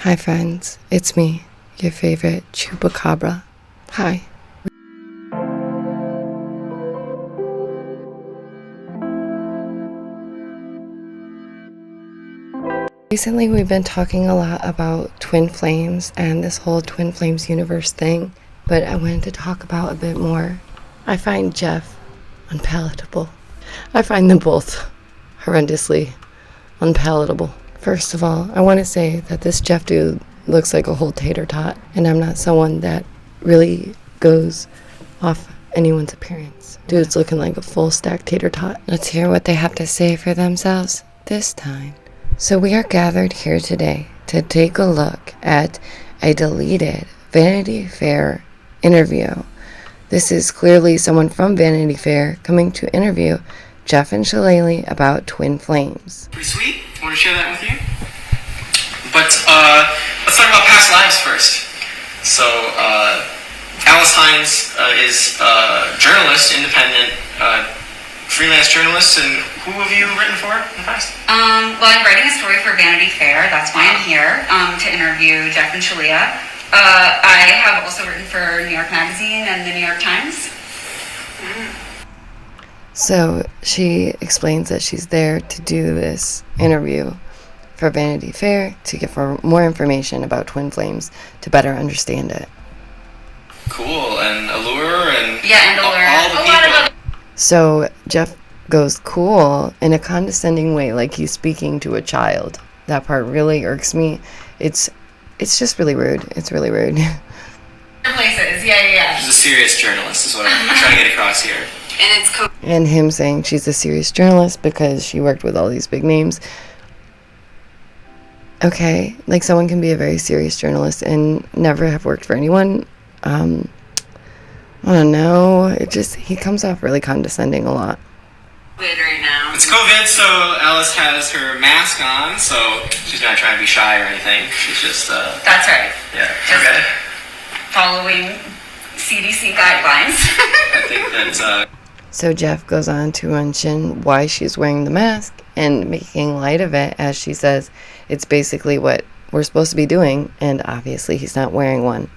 Hi friends, it's me, your favorite chupacabra. Hi. Recently we've been talking a lot about twin flames and this whole twin flames universe thing, but I wanted to talk about a bit more. I find Jeff unpalatable. I find them both horrendously unpalatable. First of all, I want to say that this Jeff dude looks like a whole tater tot, and I'm not someone that really goes off anyone's appearance. Dude's looking like a full stack tater tot. Let's hear what they have to say for themselves this time. So we are gathered here today to take a look at a deleted Vanity Fair interview. This is clearly someone from Vanity Fair coming to interview Jeff and Shillelagh about twin flames. Pretty sweet. I want to share that with you. But let's talk about past lives first. So Alice Hines is a journalist, independent freelance journalist, and who have you written for in the past? Well, I'm writing a story for Vanity Fair. That's why I'm here, to interview Jeff and Shillelagh. I have also written for New York Magazine and the New York Times. So she explains that she's there to do this interview for Vanity Fair to give her more information about twin flames to better understand it. Cool, and Allure, and yeah, and Allure. all the people. So Jeff goes cool in a condescending way, like he's speaking to a child. That part really irks me. It's just really rude. It's really rude. Places, yeah. She's a serious journalist, is what I'm trying to get across here. And it's And him saying she's a serious journalist because she worked with all these big names. Okay, like someone can be a very serious journalist and never have worked for anyone. I don't know. He comes off really condescending a lot. right now. It's COVID, so Alice has her mask on, so she's not trying to be shy or anything. She's just, That's right. yeah, Just okay. following CDC guidelines. I think that's, So Jeff goes on to mention why she's wearing the mask and making light of it, as she says it's basically what we're supposed to be doing, and obviously he's not wearing one.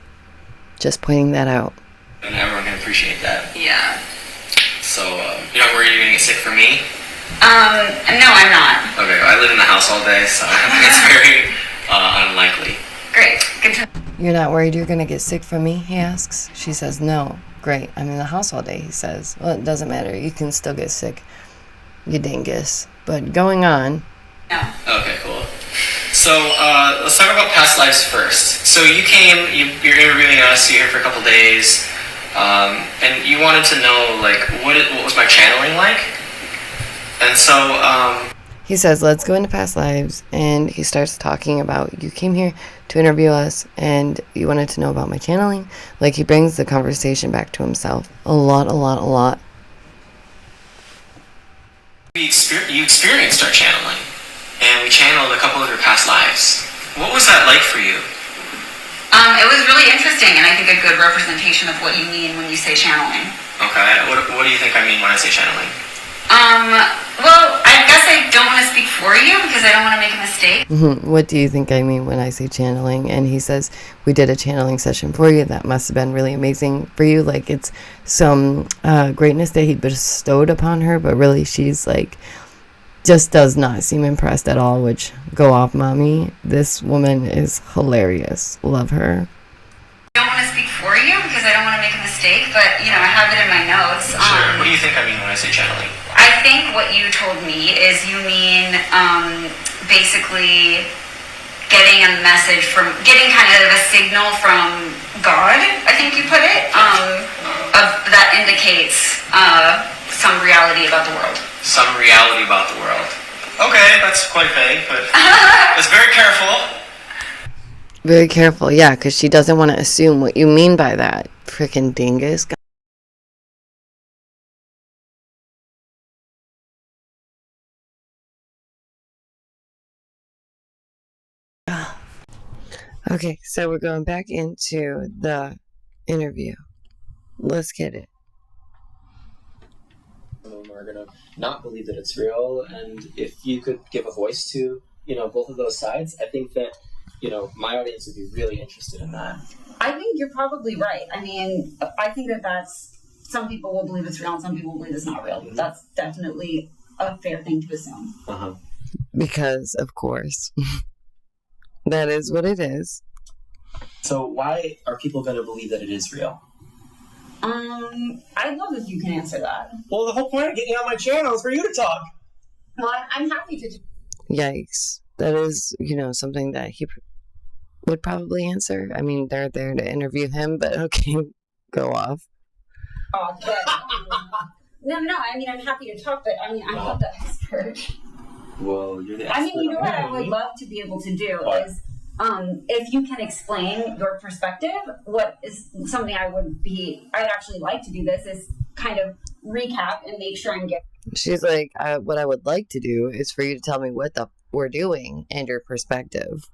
Just pointing that out. and everyone can appreciate that. Yeah. So, you're not worried you're gonna get sick from me? No, I'm not. Okay, I live in the house all day, so it's very unlikely. Great. Good to You're not worried you're gonna get sick from me, he asks. She says no. Great, I'm in the house all day, he says. Well, it doesn't matter, you can still get sick, you dingus. But going on. know. Okay, cool. So, let's talk about past lives first. So you came, you're interviewing us, you're here for a couple days, and you wanted to know, like, what was my channeling like? And so, He says, let's go into past lives, and he starts talking about, you came here to interview us, and you wanted to know about my channeling. Like, he brings the conversation back to himself a lot. you experienced our channeling, and we channeled a couple of your past lives. What was that like for you? It was really interesting, and I think a good representation of what you mean when you say channeling. Okay, what do you think I mean when I say channeling? Well, I guess I don't want to speak for you because I don't want to make a mistake. What do you think I mean when I say channeling? And he says, we did a channeling session for you. That must have been really amazing for you. Like, it's some greatness that he bestowed upon her, but really she's like, just does not seem impressed at all, which, go off, mommy. This woman is hilarious. Love her. I don't want to speak for you because I don't want to make a mistake, but, you know, I have it in my notes. Sure. What do you think I mean when I say channeling? I think what you told me is you mean basically getting a message from, getting kind of a signal from God, I think you put it, that indicates some reality about the world. Some reality about the world. Okay, that's quite vague, but it's very careful. Very careful, yeah, because she doesn't want to assume what you mean by that. Frickin' dingus. Okay, so we're going back into the interview. Let's get it. Some of them are going to not believe that it's real, and if you could give a voice to, both of those sides, I think that my audience would be really interested in that. I think you're probably right. I mean, I think that's, some people will believe it's real and some people believe it's not real. Mm-hmm. That's definitely a fair thing to assume. Uh-huh. Because, of course, that is what it is. So why are people going to believe that it is real? I'd love if you can answer that. Well, the whole point of getting you on my channel is for you to talk. Well, I'm happy to. Yikes. That is, something that he would probably answer. I mean, they're there to interview him, but okay, go off. Oh, but, no. I mean, I'm happy to talk, but I mean, I'm not the expert. Well, you're the expert. I mean, you know what I would love to be able to do is, if you can explain your perspective, what is something I'd actually like to do this is kind of recap and make sure I'm getting. She's like, what I would like to do is for you to tell me what we're doing and your perspective.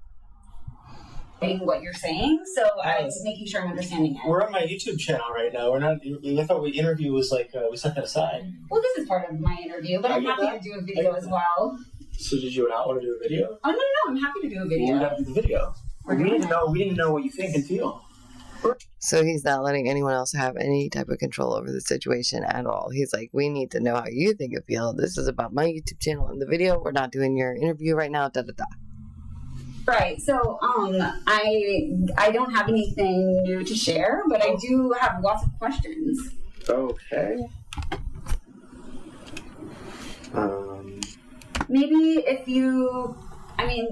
What you're saying, so I was making sure I'm understanding it. We're on my YouTube channel right now. We're not. I thought the interview was like we set that aside. Well, this is part of my interview, but I'm happy to do a video as well. So did you not want to do a video? Oh no, I'm happy to do a video. We got to do the video. We need to know what you think and feel. So he's not letting anyone else have any type of control over the situation at all. He's like, we need to know how you think and feel. This is about my YouTube channel and the video. We're not doing your interview right now. Da da da. Right. So, I don't have anything new to share, but I do have lots of questions. Okay. Maybe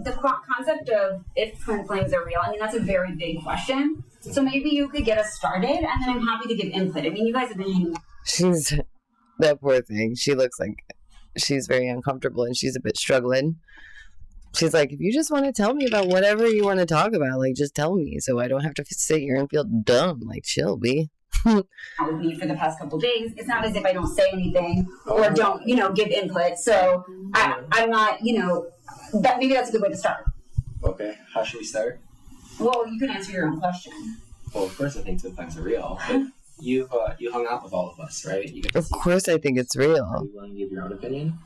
the concept of if twin flames are real, I mean, that's a very big question. So maybe you could get us started, and then I'm happy to give input. I mean, you guys have been hanging. That poor thing. She looks like she's very uncomfortable and she's a bit struggling. She's like, if you just want to tell me about whatever you want to talk about, like, just tell me so I don't have to sit here and feel dumb. Like, chill, B. With me for the past couple days. It's not as if I don't say anything or don't, give input. So I'm not, that maybe that's a good way to start. Okay. How should we start? Well, you can answer your own question. Well, of course I think twin flames are real. But you hung out with all of us, right? Of course I think it's real. Are you willing to give your own opinion?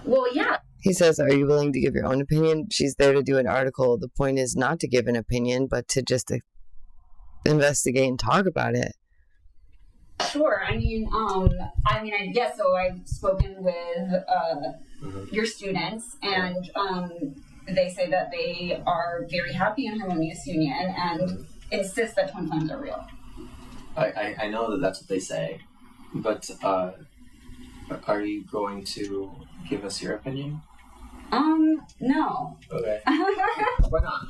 Well, yeah. He says, are you willing to give your own opinion? She's there to do an article. The point is not to give an opinion, but to just investigate and talk about it. Sure. I guess so. I've spoken with your students, and they say that they are very happy in harmonious union and insist that twin flames are real. I know that that's what they say, but are you going to give us your opinion? No. Okay. Why not?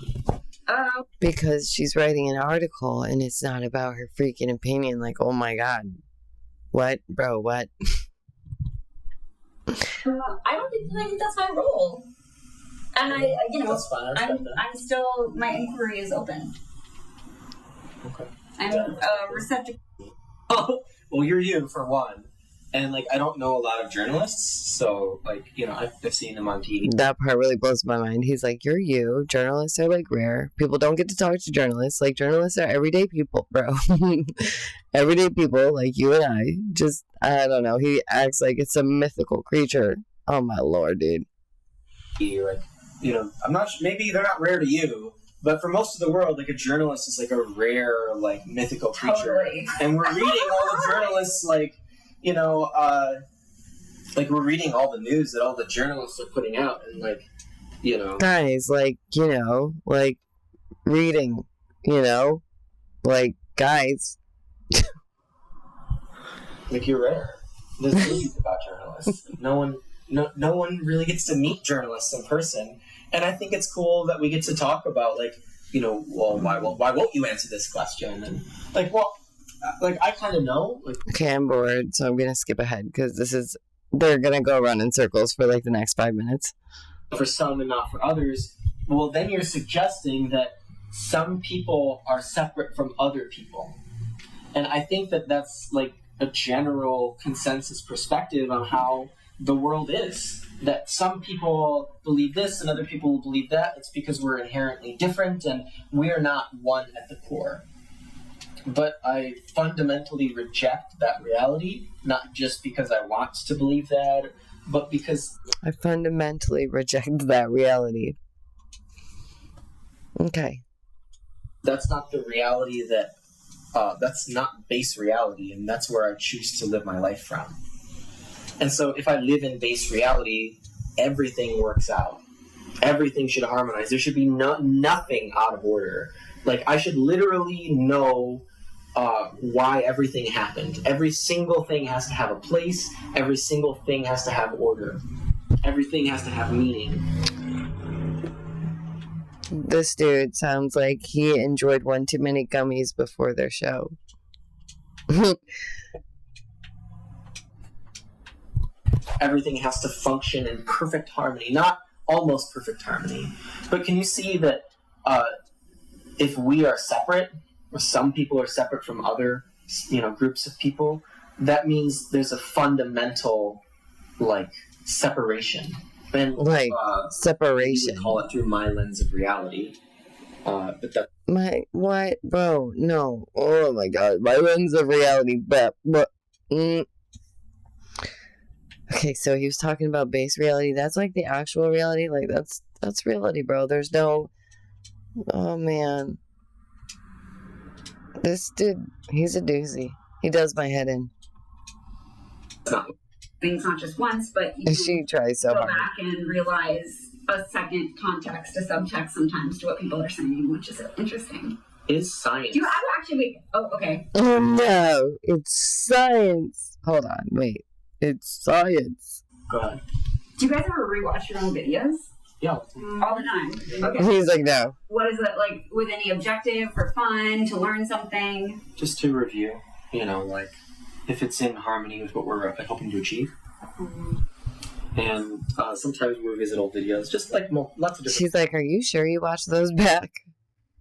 Because she's writing an article and it's not about her freaking opinion. Like, oh my God. What? Bro, what? I think that's my role. And that's fine. I'm still, my inquiry is open. Okay. I'm receptive. Oh, well, you're you, for one. And, I don't know a lot of journalists, so, I've seen them on TV. That part really blows my mind. He's like, you're you. Journalists are, rare. People don't get to talk to journalists. Journalists are everyday people, bro. Everyday people like you and I. Just, I don't know. He acts like it's a mythical creature. Oh, my Lord, dude. I'm not sure, maybe they're not rare to you, but for most of the world, a journalist is, a rare, mythical creature. Totally. And we're reading all the journalists, we're reading all the news that all the journalists are putting out, and guys, reading, guys. You're rare. There's movies about journalists. No one really gets to meet journalists in person, and I think it's cool that we get to talk about why won't you answer this question? And I kind of know. Okay, I'm bored, so I'm gonna skip ahead because they're gonna go around in circles for the next 5 minutes. For some and not for others. Well, then you're suggesting that some people are separate from other people, and I think that that's a general consensus perspective on how the world is. That some people believe this and other people will believe that. It's because we're inherently different and we're not one at the core. But I fundamentally reject that reality, not just because I want to believe that, but because... I fundamentally reject that reality. Okay. That's not the reality that's not base reality, and that's where I choose to live my life from. And so if I live in base reality, everything works out. Everything should harmonize. There should be nothing out of order. Like, I should literally know why everything happened. Every single thing has to have a place. Every single thing has to have order. Everything has to have meaning. This dude sounds like he enjoyed one too many gummies before their show. Everything has to function in perfect harmony, not almost perfect harmony. But can you see that if we are separate, or some people are separate from other, groups of people, that means there's a fundamental, separation. And separation. We call it through my lens of reality. But that. What, bro? No. Oh my God, my lens of reality. But Okay, so he was talking about base reality. That's like the actual reality. Like that's reality, bro. There's no. Oh man, this dude, he's a doozy. He does my head in. Things not just once, but you she tries so go hard. back and realize a second context, a subtext sometimes to what people are saying, which is interesting. Is science. Do you have actually? Oh, okay. Oh no, it's science. Hold on, wait. It's science. Go ahead. Do you guys ever rewatch your own videos? Yeah. All the time. Okay. He's like, no. What is it like? With any objective, for fun, to learn something? Just to review, if it's in harmony with what we're hoping to achieve. And sometimes we revisit old videos, just like lots of different. She's like, are you sure you watched those back?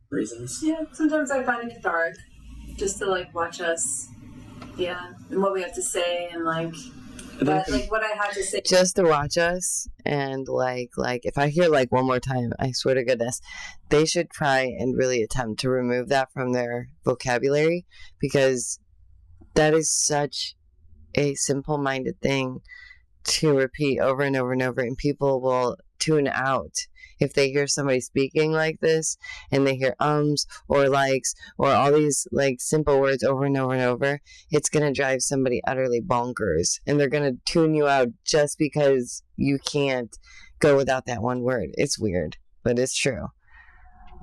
Reasons. Yeah, sometimes I find it cathartic just to watch us, and what we have to say and but what I had to say. Just to watch us, and if I hear one more time, I swear to goodness, they should try and really attempt to remove that from their vocabulary, because that is such a simple-minded thing to repeat over and over and over, and people will tune out if they hear somebody speaking like this and they hear or likes or all these simple words over and over and over. It's gonna drive somebody utterly bonkers, and they're gonna tune you out just because you can't go without that one word. It's weird, but it's true.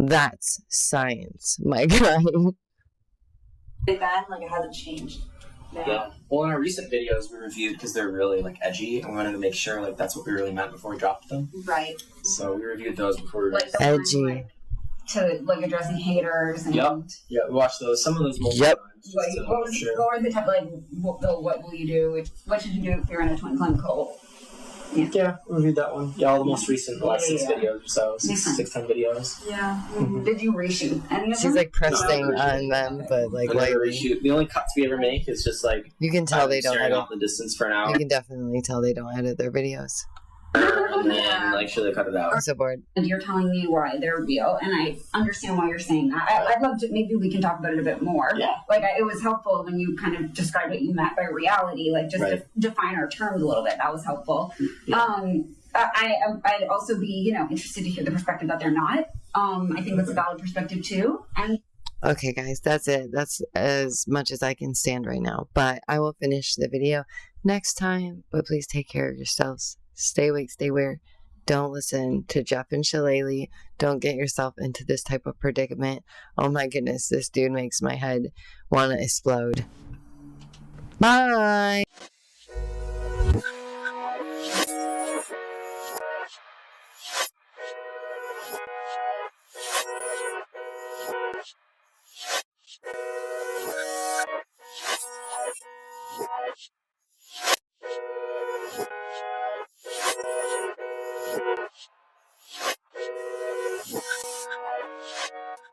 That's science, my guy. It hasn't changed. Yeah. Well, in our recent videos, we reviewed because they're really edgy, and we wanted to make sure that's what we really meant before we dropped them. Right. So we reviewed those before we released the edgy. To addressing haters and. Yep. Yeah, we watched those. Some of those multiple Yep. times. What were the type what will you do? What should you do if you're in a twin flame cult? Yeah, we reviewed that one. Yeah, all the most recent, last 6 videos or so. 10 videos. Yeah. Mm-hmm. Did you reshoot any of them? She's pressing on them, but lightly. Reshoot. The only cuts we ever make is just you can tell they don't staring edit. off in the distance for an hour. You can definitely tell they don't edit their videos. And then should they cut it out? I'm so bored. And you're telling me why they're real, and I understand why you're saying that. I'd love to. Maybe we can talk about it a bit more. Yeah. It was helpful when you kind of described what you meant by reality, to define our terms a little bit. That was helpful. Yeah. I'd also be, interested to hear the perspective that they're not. I think that's a valid perspective too. And okay, guys, that's it. That's as much as I can stand right now. But I will finish the video next time. But please take care of yourselves. Stay awake, stay aware. Don't listen to Jeff and Shillelagh. Don't get yourself into this type of predicament. Oh my goodness, this dude makes my head want to explode. Bye!